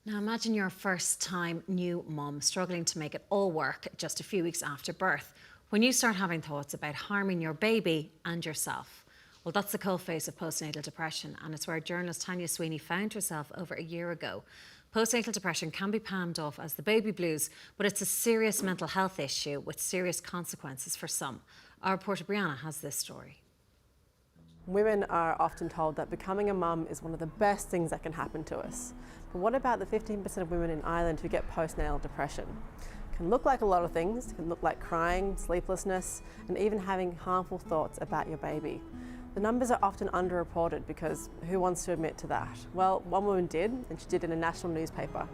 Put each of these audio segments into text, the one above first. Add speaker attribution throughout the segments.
Speaker 1: Now imagine you're a first-time new mum struggling to make it all work just a few weeks after birth, when you start having thoughts about harming your baby and yourself. Well, that's the cold face of postnatal depression, and it's where journalist Tanya Sweeney found herself over a year ago. Postnatal depression can be palmed off as the baby blues, but it's a serious mental health issue with serious consequences for some. Our reporter Brianna has this story.
Speaker 2: Women are often told that becoming a mum is one of the best things that can happen to us. But what about the 15% of women in Ireland who get postnatal depression? It can look like a lot of things. It can look like crying, sleeplessness, and even having harmful thoughts about your baby. The numbers are often underreported because who wants to admit to that? Well, one woman did, and she did in a national newspaper,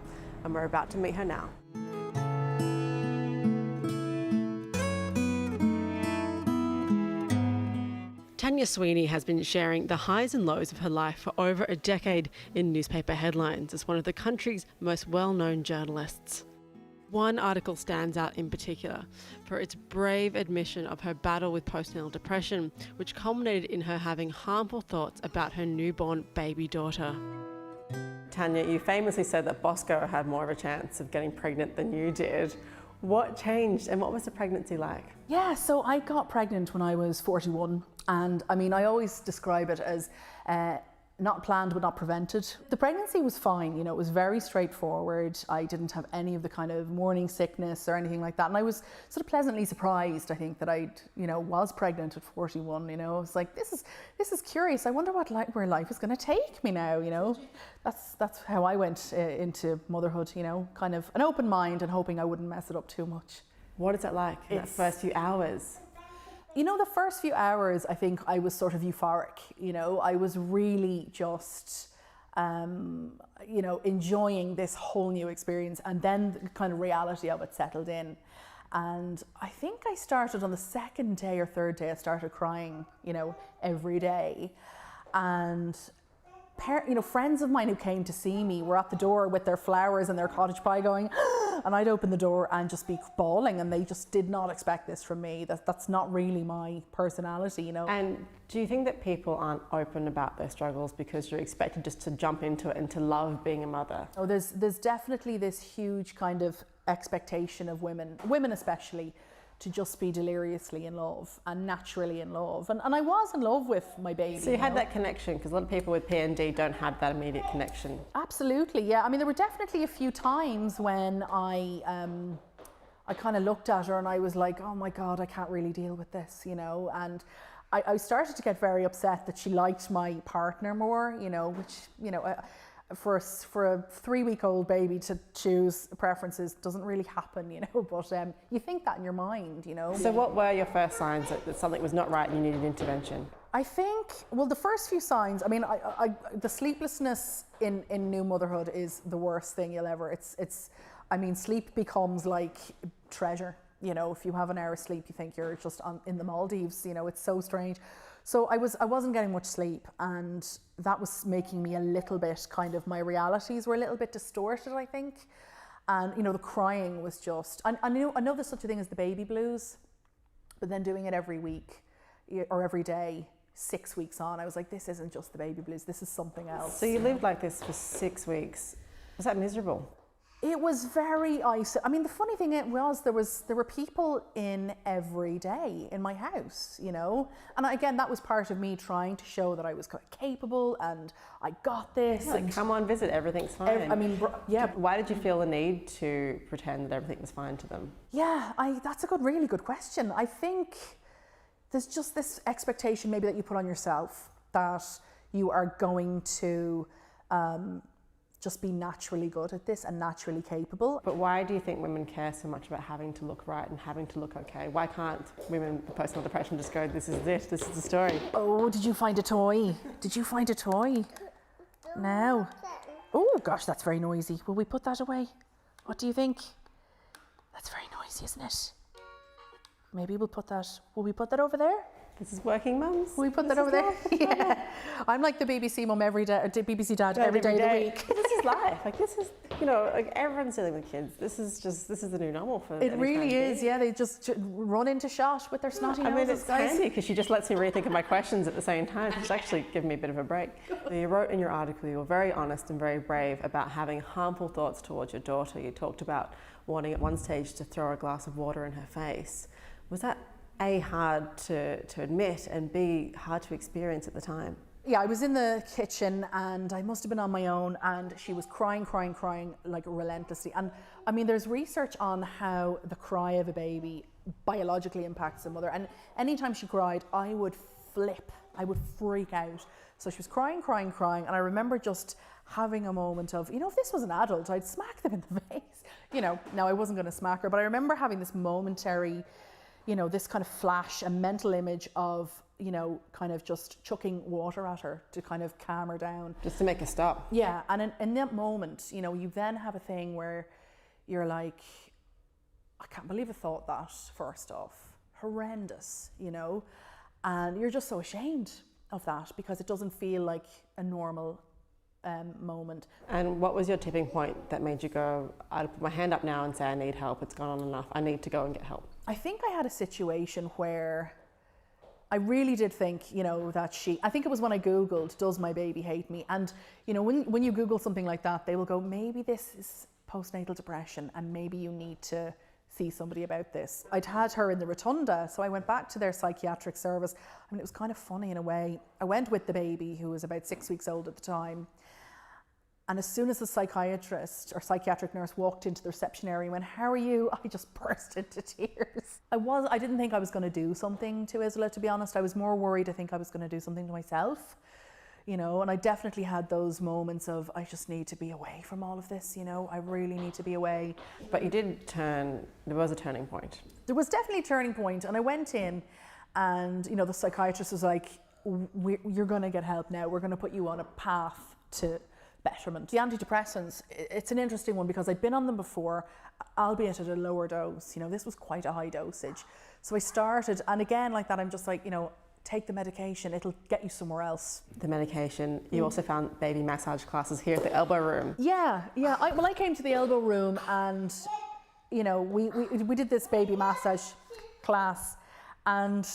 Speaker 2: and we're about to meet her now. Tanya Sweeney has been sharing the highs and lows of her life for over a decade in newspaper headlines as one of the country's most well-known journalists. One article stands out in particular for its brave admission of her battle with postnatal depression, which culminated in her having harmful thoughts about her newborn baby daughter. Tanya, you famously said that Bosco had more of a chance of getting pregnant than you did. What changed and what was the pregnancy like?
Speaker 3: Yeah, so I got pregnant when I was 41, and I mean, I always describe it as not planned but not prevented. The pregnancy was fine, you know, it was very straightforward. I didn't have any of the kind of morning sickness or anything like that, and I was sort of pleasantly surprised, I think, that I, was pregnant at 41. I was like, this is curious. I wonder where life is going to take me now. That's how I went into motherhood. Kind of an open mind and hoping I wouldn't mess it up too much.
Speaker 2: What is it like in that first few hours?
Speaker 3: The first few hours, I think I was sort of euphoric. I was really just, enjoying this whole new experience, and then the kind of reality of it settled in. And I think I started on the second day or third day, I started crying, every day. And friends of mine who came to see me were at the door with their flowers and their cottage pie going, and I'd open the door and just be bawling, and they just did not expect this from me. That's not really my personality,
Speaker 2: And do you think that people aren't open about their struggles because you're expected just to jump into it and to love being a mother?
Speaker 3: Oh, there's definitely this huge kind of expectation of women especially, to just be deliriously in love and naturally in love. And I was in love with my baby.
Speaker 2: So you had that connection, because a lot of people with PND don't have that immediate connection.
Speaker 3: Absolutely, yeah. I mean, there were definitely a few times when I kind of looked at her and I was like, oh my God, I can't really deal with this, And I started to get very upset that she liked my partner more, which, for a 3-week-old baby to choose preferences doesn't really happen, but you think that in your mind,
Speaker 2: So what were your first signs that something was not right and you needed intervention?
Speaker 3: I think, well, the first few signs, I mean, the sleeplessness in new motherhood is the worst thing you'll ever, sleep becomes like treasure. If you have an hour's sleep, you think you're just in the Maldives, it's so strange. So I wasn't getting much sleep, and that was making me a little bit my realities were a little bit distorted, I think. And, the crying was just, I know there's such a thing as the baby blues, but then doing it every week or every day, 6 weeks on, I was like, this isn't just the baby blues, this is something else.
Speaker 2: So you lived like this for 6 weeks. Was that miserable?
Speaker 3: It was very isolating. I mean, the funny thing was there were people in every day in my house, And again, that was part of me trying to show that I was quite capable and I got this.
Speaker 2: Yeah, like, come on, visit, everything's fine.
Speaker 3: Yeah.
Speaker 2: Why did you feel the need to pretend that everything was fine to them?
Speaker 3: Yeah, that's a really good question. I think there's just this expectation maybe that you put on yourself that you are going to just be naturally good at this and naturally capable.
Speaker 2: But why do you think women care so much about having to look right and having to look okay? Why can't women with postnatal depression just go, this is it, this is the story?
Speaker 3: Oh, did you find a toy? Did you find a toy? No. Oh gosh, that's very noisy. Will we put that away? What do you think? That's very noisy, isn't it? Maybe will we put that over there?
Speaker 2: This is working mums.
Speaker 3: Will we put that over there? Yeah. I'm like the BBC mum every day, or BBC dad every day of the week.
Speaker 2: This is life. Like, this is you know, like everyone's dealing with kids. This is the new normal for
Speaker 3: It
Speaker 2: any
Speaker 3: really
Speaker 2: parent.
Speaker 3: is, yeah. They just run into shot with their snotty noses,
Speaker 2: I mean, it's
Speaker 3: guys.
Speaker 2: handy because she just lets me rethink of my questions at the same time. She's actually given me a bit of a break. You wrote in your article, you were very honest and very brave about having harmful thoughts towards your daughter. You talked about wanting at one stage to throw a glass of water in her face. Was that A, hard to admit, and B, hard to experience at the time?
Speaker 3: Yeah, I was in the kitchen and I must have been on my own, and she was crying like relentlessly. And I mean, there's research on how the cry of a baby biologically impacts the mother. And anytime she cried, I would flip, I would freak out. So she was crying. And I remember just having a moment of, you know, if this was an adult, I'd smack them in the face. You know, now I wasn't going to smack her, but I remember having this momentary, you know, this kind of flash, a mental image of, you know, kind of just chucking water at her to kind of calm her down.
Speaker 2: Just to make her stop.
Speaker 3: Yeah, and in that moment, you know, you then have a thing where you're like, I can't believe I thought that, first off. Horrendous, you know? And you're just so ashamed of that because it doesn't feel like a normal moment.
Speaker 2: And what was your tipping point that made you go, I'll put my hand up now and say I need help, it's gone on enough, I need to go and get help?
Speaker 3: I think I had a situation where I really did think, you know, that I think it was when I Googled, does my baby hate me? And, you know, when you Google something like that, they will go, maybe this is postnatal depression and maybe you need to see somebody about this. I'd had her in the rotunda, so I went back to their psychiatric service. I mean, it was kind of funny in a way. I went with the baby, who was about 6 weeks old at the time. And as soon as the psychiatrist or psychiatric nurse walked into the reception area and went, how are you? I just burst into tears. I didn't think I was going to do something to Isla, to be honest. I was more worried, I think I was going to do something to myself, you know, and I definitely had those moments of, I just need to be away from all of this, you know, I really need to be away.
Speaker 2: But you did there was a turning point.
Speaker 3: There was definitely a turning point, and I went in and, you know, the psychiatrist was like, you're going to get help now. We're going to put you on a path to betterment. The antidepressants, it's an interesting one because I'd been on them before, albeit at a lower dose. You know, this was quite a high dosage. So I started, and again, like that, I'm just like, you know, take the medication, it'll get you somewhere else.
Speaker 2: The medication, you also found baby massage classes here at the Elbow Room.
Speaker 3: Yeah. I came to the Elbow Room and, you know, we did this baby massage class, and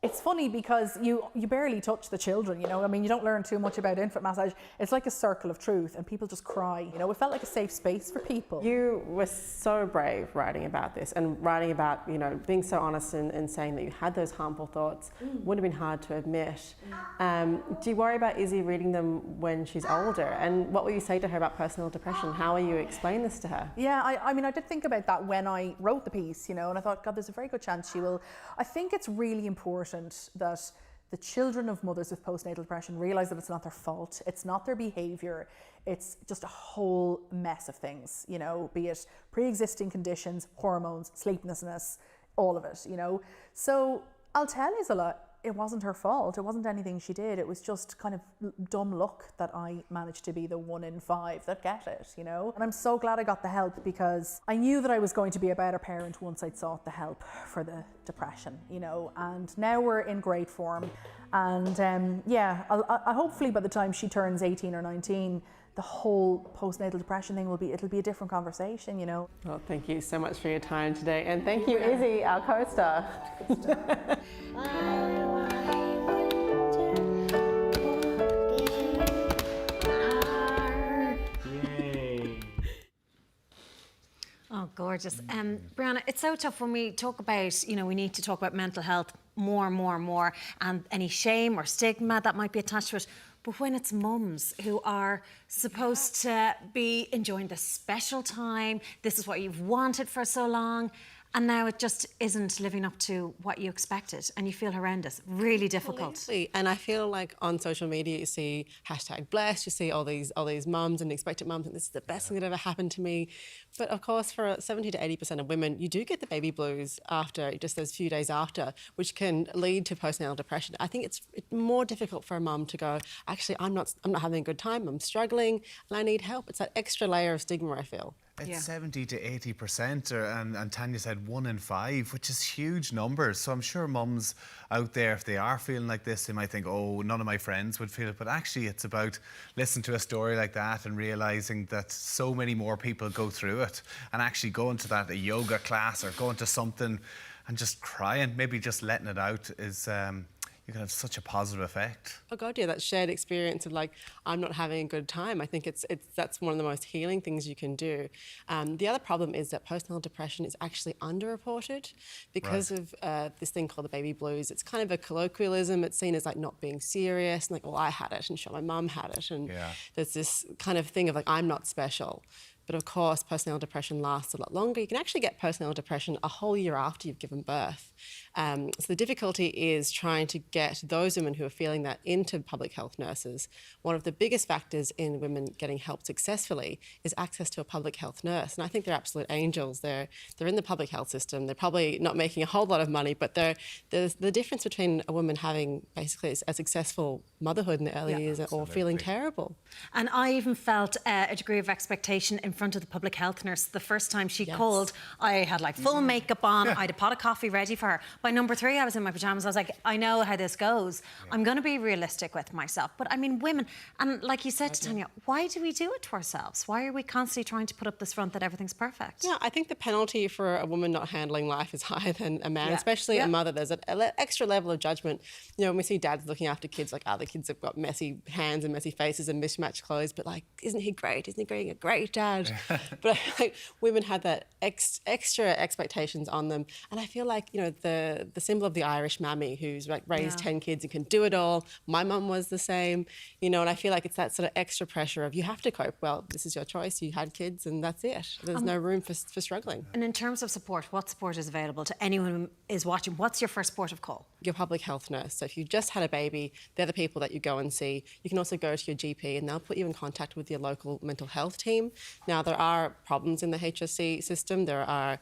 Speaker 3: it's funny because you barely touch the children, you know. I mean, you don't learn too much about infant massage. It's like a circle of truth and people just cry. You know, it felt like a safe space for people.
Speaker 2: You were so brave writing about this and writing about, you know, being so honest and saying that you had those harmful thoughts. Would have been hard to admit. Do you worry about Izzy reading them when she's older? And what will you say to her about personal depression? How will you explain this to her?
Speaker 3: Yeah, I mean, I did think about that when I wrote the piece, you know, and I thought, God, there's a very good chance she will. I think it's really important that the children of mothers with postnatal depression realise that it's not their fault, it's not their behaviour, it's just a whole mess of things, you know, be it pre-existing conditions, hormones, sleeplessness, all of it, you know. So I'll tell Isla, it wasn't her fault, it wasn't anything she did, it was just kind of dumb luck that I managed to be the 1 in 5 that get it, you know. And I'm so glad I got the help because I knew that I was going to be a better parent once I'd sought the help for the depression, you know. And now we're in great form, and yeah, I hopefully by the time she turns 18 or 19, the whole postnatal depression thing it'll be a different conversation, you know.
Speaker 2: Well, thank you so much for your time today, and thank you, Izzy, our co-star.
Speaker 1: Oh, gorgeous. Brianna, it's so tough when we talk about, you know, we need to talk about mental health more and any shame or stigma that might be attached to it. But when it's mums who are supposed to be enjoying this special time, this is what you've wanted for so long, and now it just isn't living up to what you expected and you feel horrendous, really difficult.
Speaker 2: Absolutely. And I feel like on social media you see #blessed, you see all these mums and expectant mums, and this is the best thing that ever happened to me. But of course, for 70 to 80% of women, you do get the baby blues after, just those few days after, which can lead to postnatal depression. I think it's more difficult for a mum to go, actually, I'm not having a good time, I'm struggling, and I need help. It's that extra layer of stigma, I feel.
Speaker 1: Yeah.
Speaker 4: It's 70 to 80%, and Tanya said 1 in 5, which is huge numbers. So I'm sure mums out there, if they are feeling like this, they might think, oh, none of my friends would feel it. But actually, it's about listening to a story like that and realising that so many more people go through it, and actually going to a yoga class or going to something and just crying, maybe just letting it out is... you can have such a positive effect.
Speaker 2: Oh God, yeah, that shared experience of like, I'm not having a good time. I think that's one of the most healing things you can do. The other problem is that postnatal depression is actually underreported because of this thing called the baby blues. It's kind of a colloquialism. It's seen as like not being serious, and like, well, I had it, and sure, my mum had it, and there's this kind of thing of like, I'm not special. But of course, postnatal depression lasts a lot longer. You can actually get postnatal depression a whole year after you've given birth. So the difficulty is trying to get those women who are feeling that into public health nurses. One of the biggest factors in women getting help successfully is access to a public health nurse. And I think they're absolute angels. They're in the public health system. They're probably not making a whole lot of money, but there's the difference between a woman having basically a successful motherhood in the early years or feeling terrible.
Speaker 1: And I even felt a degree of expectation in front of the public health nurse. The first time she called, I had like full makeup on, I had a pot of coffee ready for her. By number 3, I was in my pajamas. I was like, I know how this goes. I'm going to be realistic with myself. But I mean, women, and like you said to Tanya, why do we do it to ourselves? Why are we constantly trying to put up this front that everything's perfect?
Speaker 2: Yeah, I think the penalty for a woman not handling life is higher than a man, especially a mother. There's an extra level of judgment. You know, when we see dads looking after kids, like, the kids have got messy hands and messy faces and mismatched clothes, but like, isn't he great? Isn't he being a great dad? But I feel like women have that extra expectations on them. And I feel like, you know, the symbol of the Irish mammy who's like raised 10 kids and can do it all. My mum was the same, you know, and I feel like it's that sort of extra pressure of you have to cope. Well, this is your choice. You had kids and that's it. There's no room for struggling.
Speaker 1: And in terms of support, what support is available to anyone who is watching? What's your first port of call?
Speaker 2: Your public health nurse. So if you just had a baby, they're the people that you go and see. You can also go to your GP and they'll put you in contact with your local mental health team. Now, there are problems in the HSC system. There are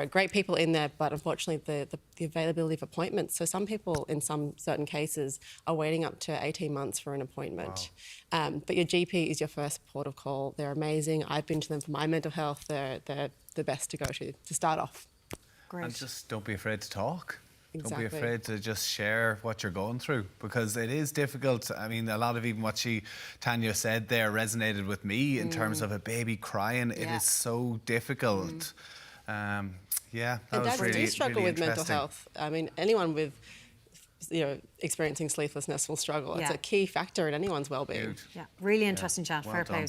Speaker 2: great people in there, but unfortunately the availability of appointments. So some people in some certain cases are waiting up to 18 months for an appointment. Wow. But your GP is your first port of call. They're amazing. I've been to them for my mental health. They're the best to go to start off.
Speaker 1: Great.
Speaker 4: And just don't be afraid to talk.
Speaker 2: Exactly.
Speaker 4: Don't be afraid to just share what you're going through, because it is difficult. I mean, a lot of even what Tanya said there resonated with me in terms of a baby crying. It is so difficult. That
Speaker 2: and
Speaker 4: was
Speaker 2: dads
Speaker 4: really,
Speaker 2: do struggle
Speaker 4: really
Speaker 2: with mental
Speaker 4: interesting.
Speaker 2: health. I mean, anyone with, you know, experiencing sleeplessness will struggle. It's a key factor in anyone's well-being.
Speaker 1: Yeah, really interesting chat.
Speaker 4: Well
Speaker 1: Fair
Speaker 4: done.
Speaker 1: play.